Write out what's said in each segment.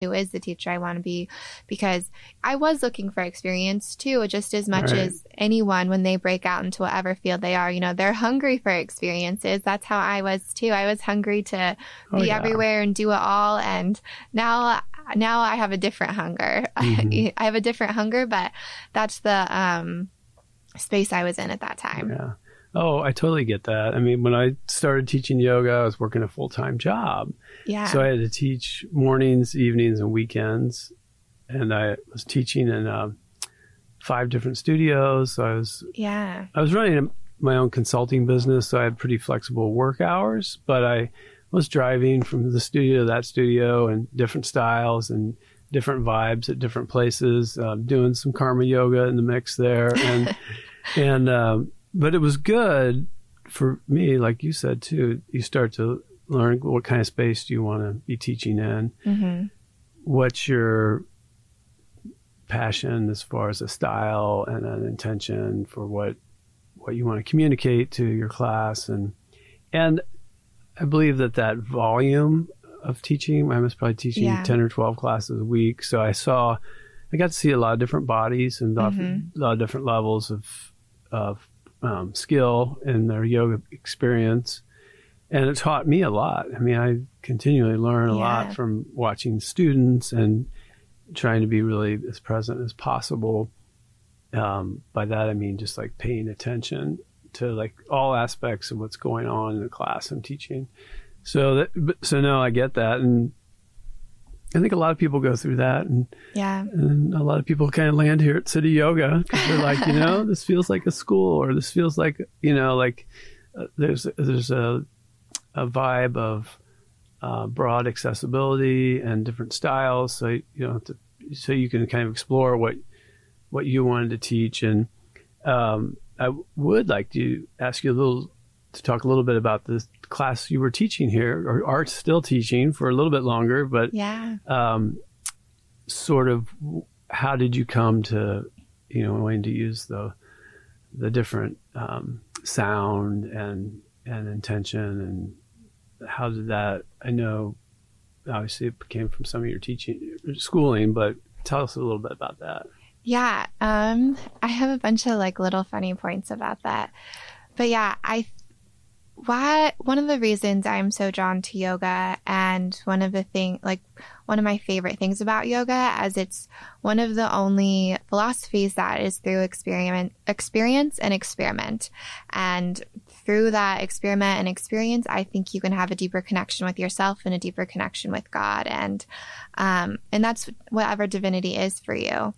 who is the teacher I want to be, because I was looking for experience too, just as much Right. as anyone when they break out into whatever field they are. They're hungry for experiences. That's how I was too. I was hungry to Oh, be yeah. everywhere and do it all. And now I have a different hunger. Mhm. I have a different hunger, but that's the space I was in at that time. Yeah. Oh, I totally get that. I mean, when I started teaching yoga, I was working a full-time job. Yeah. So I had to teach mornings, evenings, and weekends. And I was teaching in 5 different studios. So I was running my own consulting business, so I had pretty flexible work hours. But I was driving from the studio to that studio, and different styles and different vibes at different places, doing some karma yoga in the mix there. But it was good for me, like you said, too. You start to learn what kind of space do you want to be teaching in. Mm-hmm. What's your passion as far as a style and an intention for what you want to communicate to your class. And I believe that volume of teaching, I was probably teaching 10 or 12 classes a week. So I got to see a lot of different bodies and a lot of different levels of skill in their yoga experience. And it taught me a lot. I mean, I continually learn a lot from watching students and trying to be really as present as possible. By that, I mean, just like paying attention to like all aspects of what's going on in the class I'm teaching. So no, I get that. And I think a lot of people go through that. And a lot of people kind of land here at City Yoga because they're like, this feels like a school, or this feels like, there's a vibe of broad accessibility and different styles. So so you can kind of explore what you wanted to teach. And I would like to ask you to talk a little bit about this class you were teaching here, or are still teaching for a little bit longer, but sort of how did you come to, wanting to use the different sound and intention, and how did that, I know obviously it came from some of your schooling, but tell us a little bit about that. Yeah. I have a bunch of like little funny points about that. But yeah, one of the reasons I'm so drawn to yoga, and one of my favorite things about yoga, as it's one of the only philosophies that is through experience and experiment. And through that experiment and experience, I think you can have a deeper connection with yourself and a deeper connection with God. And that's whatever divinity is for you.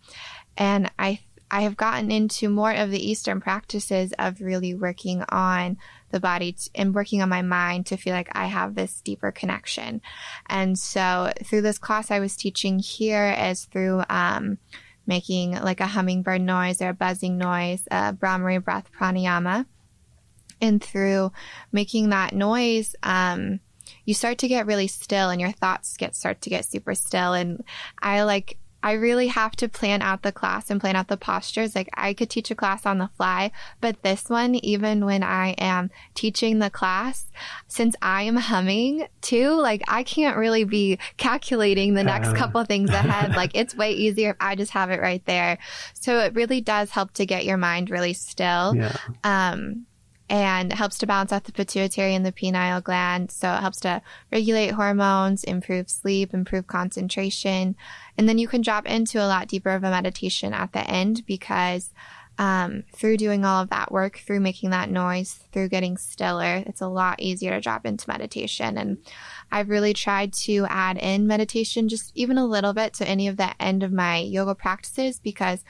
And I have gotten into more of the Eastern practices of really working on the body and working on my mind to feel like I have this deeper connection. And so through this class I was teaching here is through making like a hummingbird noise or a buzzing noise, Brahmari breath pranayama. And through making that noise, you start to get really still, and your thoughts start to get super still. And I really have to plan out the class and plan out the postures. Like I could teach a class on the fly, but this one, even when I am teaching the class, since I am humming too, like I can't really be calculating the next couple things ahead. Like it's way easier if I just have it right there. So it really does help to get your mind really still. And it helps to balance out the pituitary and the pineal gland. So it helps to regulate hormones, improve sleep, improve concentration. And then you can drop into a lot deeper of a meditation at the end, because through doing all of that work, through making that noise, through getting stiller, it's a lot easier to drop into meditation. And I've really tried to add in meditation just even a little bit to any of the end of my yoga practices, because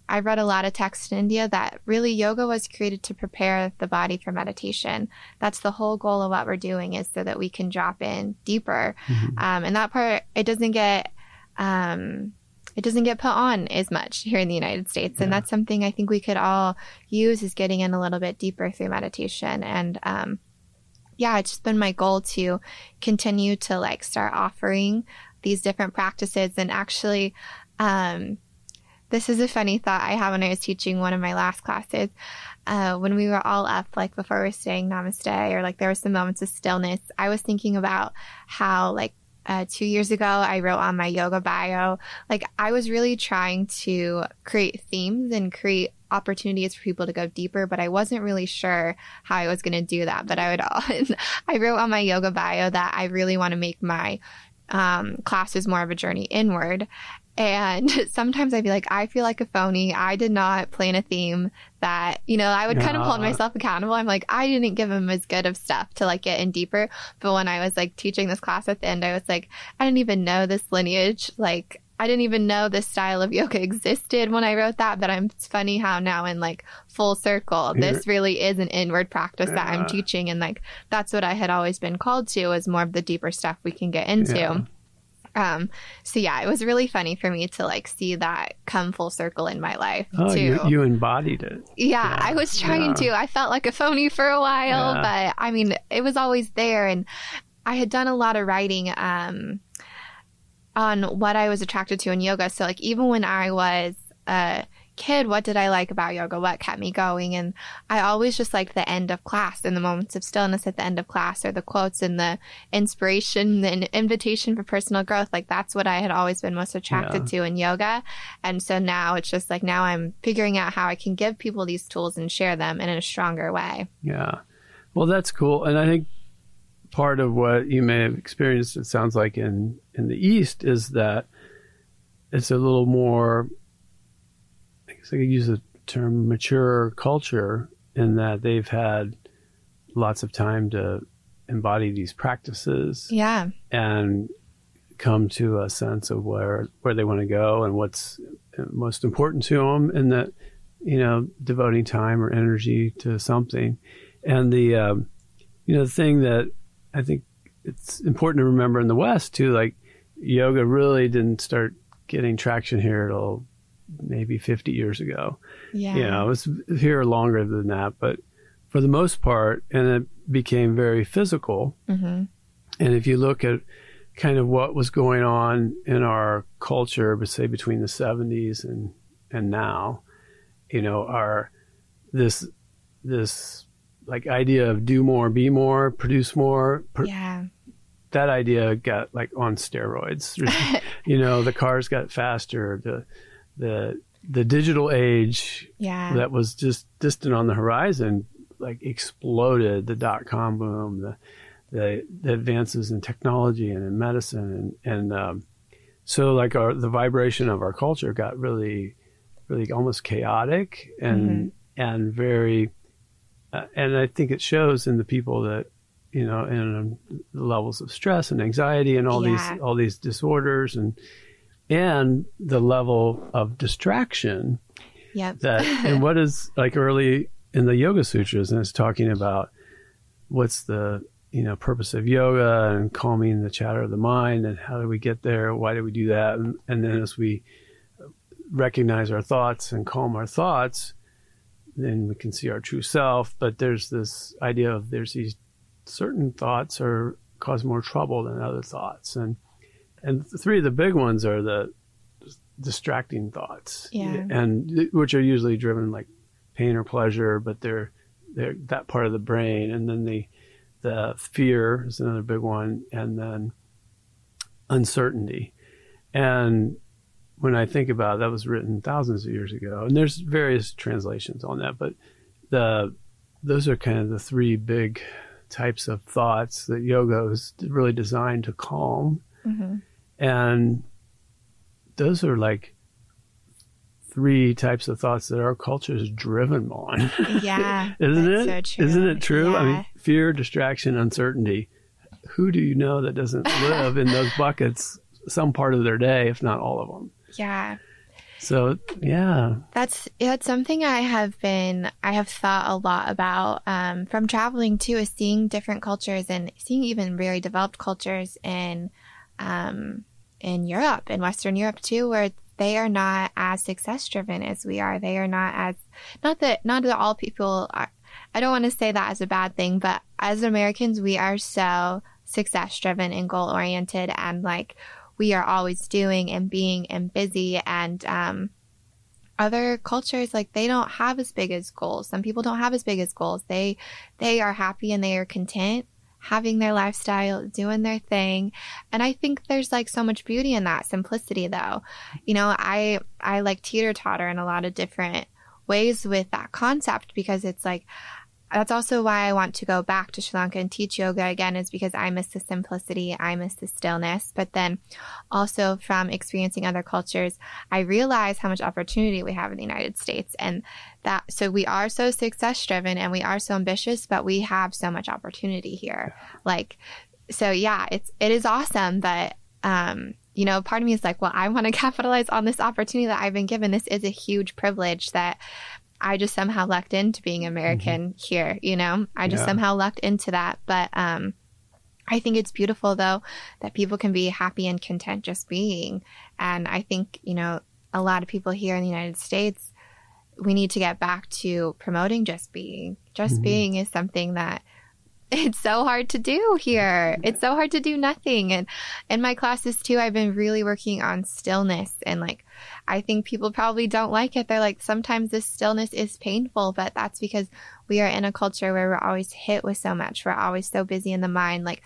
I've read a lot of texts in India that really yoga was created to prepare the body for meditation. That's the whole goal of what we're doing, is so that we can drop in deeper. And that part, it doesn't get put on as much here in the United States. And that's something I think we could all use, is getting in a little bit deeper through meditation. And it's just been my goal to continue to like start offering these different practices. And actually, this is a funny thought I had when I was teaching one of my last classes. When we were all up, like before we were saying namaste, or like there were some moments of stillness, I was thinking about how like 2 years ago, I wrote on my yoga bio, like I was really trying to create themes and create opportunities for people to go deeper, but I wasn't really sure how I was going to do that. But I wrote on my yoga bio that I really want to make my classes more of a journey inward. And sometimes I'd be like, I feel like a phony. I did not plan a theme that, I would kind of hold myself accountable. I'm like, I didn't give them as good of stuff to like get in deeper. But when I was like teaching this class at the end, I was like, I didn't even know this lineage. Like, I didn't even know this style of yoga existed when I wrote that. But it's funny how now in like full circle, this really is an inward practice that I'm teaching. And like, that's what I had always been called to, is more of the deeper stuff we can get into. Yeah. So yeah, it was really funny for me to like see that come full circle in my life too. Oh, you embodied it. Yeah, I was trying to. I felt like a phony for a while, but I mean, it was always there. And I had done a lot of writing, on what I was attracted to in yoga. So like, even when I was a kid, what did I like about yoga? What kept me going? And I always just liked the end of class and the moments of stillness at the end of class, or the quotes and the inspiration and invitation for personal growth. Like that's what I had always been most attracted to in yoga. And so now it's just like, now I'm figuring out how I can give people these tools and share them in a stronger way. Yeah. Well, that's cool. And I think part of what you may have experienced, it sounds like in the East, is that it's a little more, I guess I could use the term mature culture, in that they've had lots of time to embody these practices. Yeah. And come to a sense of where they want to go and what's most important to them, and that, devoting time or energy to something. And the thing that I think it's important to remember in the West too, like yoga really didn't start getting traction here till maybe 50 years ago. Yeah. It was here longer than that, but for the most part, and it became very physical. Mm-hmm. And if you look at kind of what was going on in our culture, but say between the 70s and now, this like idea of do more, be more, produce more. That idea got like on steroids. The cars got faster. The digital age that was just distant on the horizon, like exploded. The .com boom, the advances in technology and in medicine, and so like the vibration of our culture got really, really almost chaotic and very, and I think it shows in the people that in the levels of stress and anxiety and all these disorders and the level of distraction. Yep. And what is like early in the Yoga Sutras, and it's talking about what's the purpose of yoga and calming the chatter of the mind, and how do we get there? Why do we do that? And then as we recognize our thoughts and calm our thoughts, then we can see our true self. But there's this idea of there's these certain thoughts are cause more trouble than other thoughts, and three of the big ones are the distracting thoughts, and which are usually driven like pain or pleasure, but they're that part of the brain. And then the fear is another big one, and then uncertainty. And when I think about it, that was written thousands of years ago, and there's various translations on that, but those are kind of the three big types of thoughts that yoga is really designed to calm. Mm-hmm. And those are like three types of thoughts that our culture is driven on. Yeah. Isn't it? So true. Isn't it true? Yeah. I mean, fear, distraction, uncertainty. Who do you know that doesn't live in those buckets some part of their day, if not all of them? Yeah. So, yeah. That's something I have thought a lot about from traveling too, is seeing different cultures and seeing even very developed cultures in Europe, in Western Europe too, where they are not as success driven as we are. They are not as, not that all people are, I don't want to say that as a bad thing, but as Americans, we are so success driven and goal oriented, and like we are always doing and being and busy. And other cultures, like they don't have as big as goals. Some people don't have as big as goals. They are happy and they are content having their lifestyle, doing their thing. And I think there's like so much beauty in that simplicity though. You know, I like teeter-totter in a lot of different ways with that concept, because it's like, that's also why I want to go back to Sri Lanka and teach yoga again, is because I miss the simplicity, I miss the stillness. But then also from experiencing other cultures, I realize how much opportunity we have in the United States. And that, so we are so success driven and we are so ambitious, but we have so much opportunity here. Like, so yeah, it is awesome. But, you know, part of me is like, well, I want to capitalize on this opportunity that I've been given. This is a huge privilege that I just somehow lucked into being American here, you know, I just somehow lucked into that. But I think it's beautiful, though, that people can be happy and content just being. And I think, you know, a lot of people here in the United States, we need to get back to promoting just being. Just being is something that it's so hard to do here. It's so hard to do nothing. And in my classes too, I've been really working on stillness. And like, I think people probably don't like it. They're like, sometimes this stillness is painful, but that's because we are in a culture where we're always hit with so much. We're always so busy in the mind. Like,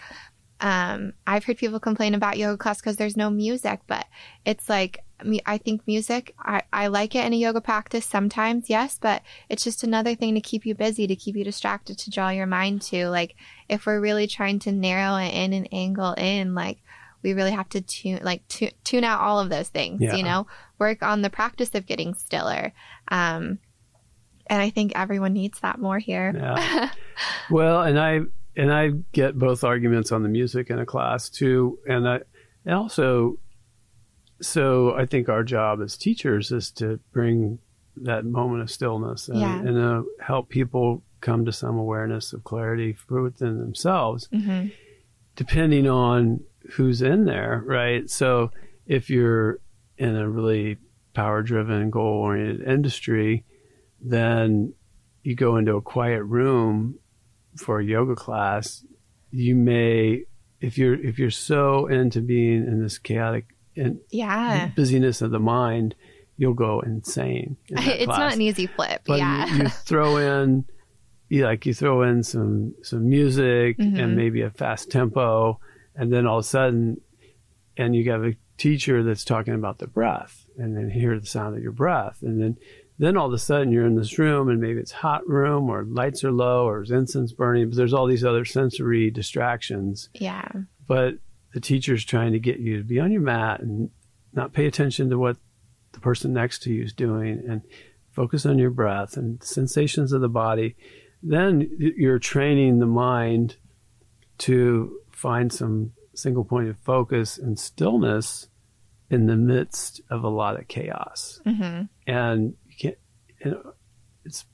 I've heard people complain about yoga class because there's no music, but it's like, I think music, I like it in a yoga practice sometimes, yes, but it's just another thing to keep you busy, to keep you distracted, to draw your mind to. Like, if we're really trying to narrow it in and angle in, like, we really have to tune out all of those things, you know, work on the practice of getting stiller. And I think everyone needs that more here. Yeah. Well, and I get both arguments on the music in a class too. And also, so I think our job as teachers is to bring that moment of stillness and help people come to some awareness of clarity within themselves, depending on who's in there, right? So if you're in a really power-driven, goal-oriented industry, then you go into a quiet room for a yoga class, you may, if you're so into being in this chaotic and busyness of the mind, you'll go insane. It's class. Not an easy flip. But you throw in, some music and maybe a fast tempo, and then all of a sudden, and you have a teacher that's talking about the breath, and then hear the sound of your breath, and then all of a sudden you're in this room, and maybe it's a hot room, or lights are low, or there's incense burning, but there's all these other sensory distractions. Yeah. But the teacher's trying to get you to be on your mat and not pay attention to what the person next to you is doing, and focus on your breath and sensations of the body. Then you're training the mind to find some single point of focus and stillness in the midst of a lot of chaos. And you can't, it's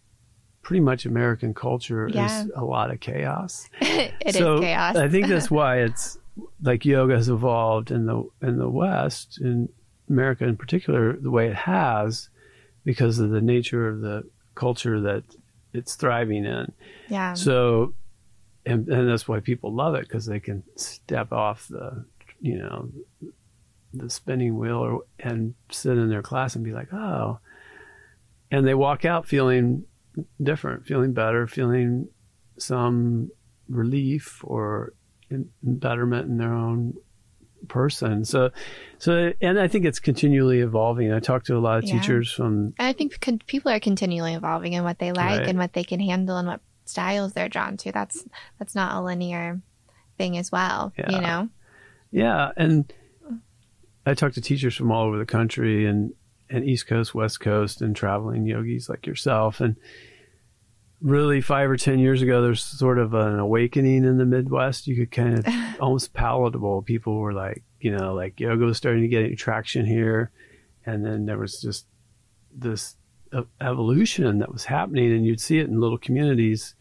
pretty much American culture is a lot of chaos. It is chaos. I think that's why it's like yoga has evolved in the West, in America in particular, the way it has, because of the nature of the culture that it's thriving in. Yeah. So, and that's why people love it, because they can step off the spinning wheel and sit in their class and be like, oh, and they walk out feeling different, feeling better, feeling some relief or betterment in their own person. So, and I think it's continually evolving. I talk to a lot of teachers from. I think people are continually evolving in what they like and what they can handle and what styles they're drawn to. That's not a linear thing as well, you know? Yeah. And I talk to teachers from all over the country and East Coast, West Coast, and traveling yogis like yourself. And really 5 or 10 years ago, there's sort of an awakening in the Midwest. You could kind of almost palatable. People were like, like yoga was starting to get traction here. And then there was just this evolution that was happening, and you'd see it in little communities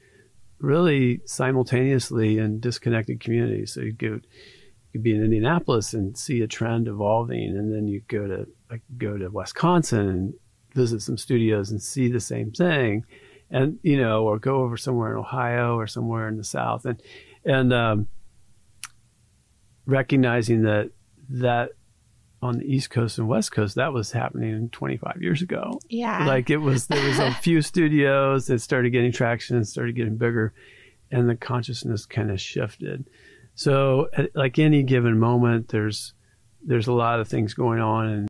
really simultaneously in disconnected communities. So you'd be in Indianapolis and see a trend evolving, and then you go to Wisconsin and visit some studios and see the same thing, and or go over somewhere in Ohio or somewhere in the South, and recognizing that on the East Coast and West Coast, that was happening 25 years ago. Yeah. Like there was a few studios that started getting traction and started getting bigger. and the consciousness kind of shifted. So at like any given moment, there's a lot of things going on,